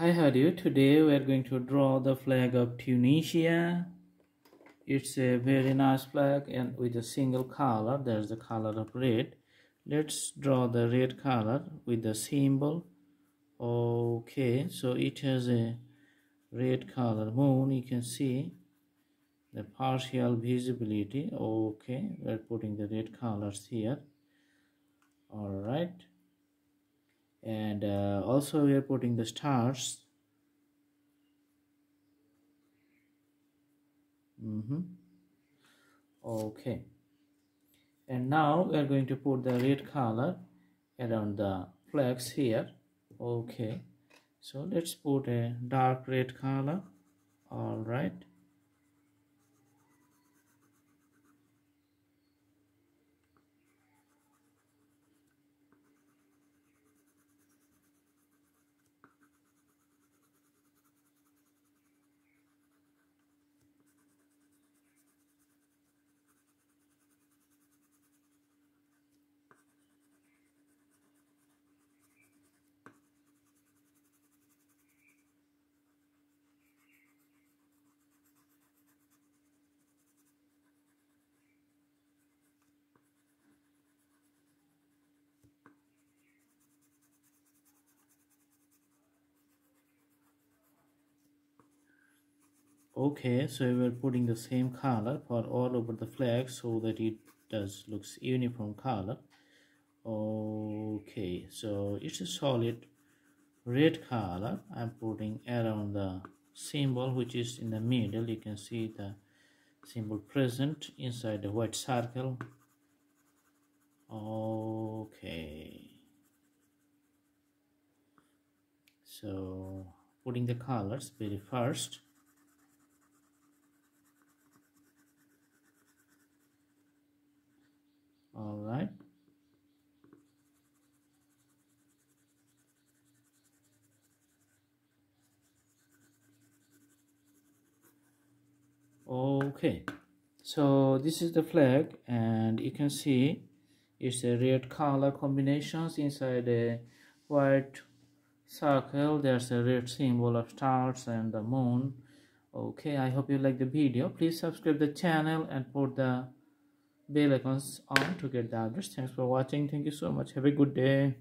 Hi, how are you? Today we are going to draw the flag of Tunisia. It's a very nice flag and with a single color. There's the color of red. Let's draw the red color with the symbol. Okay, so it has a red color moon. You can see the partial visibility. Okay, we're putting the red colors here. All right, and also we are putting the stars. Okay, and now we are going to put the red color around the flags here. Okay, so let's put a dark red color. All right, okay, so we're putting the same color for all over the flag so that it does looks uniform color. Okay, so it's a solid red color. I'm putting around the symbol which is in the middle. You can see the symbol present inside the white circle. Okay, so putting the colors very first. All right, okay, so this is the flag and you can see it's a red color combinations inside a white circle. There's a red symbol of stars and the moon. Okay, I hope you like the video. Please subscribe the channel and put the bell icons on to get the updates. Thanks for watching. Thank you so much. Have a good day.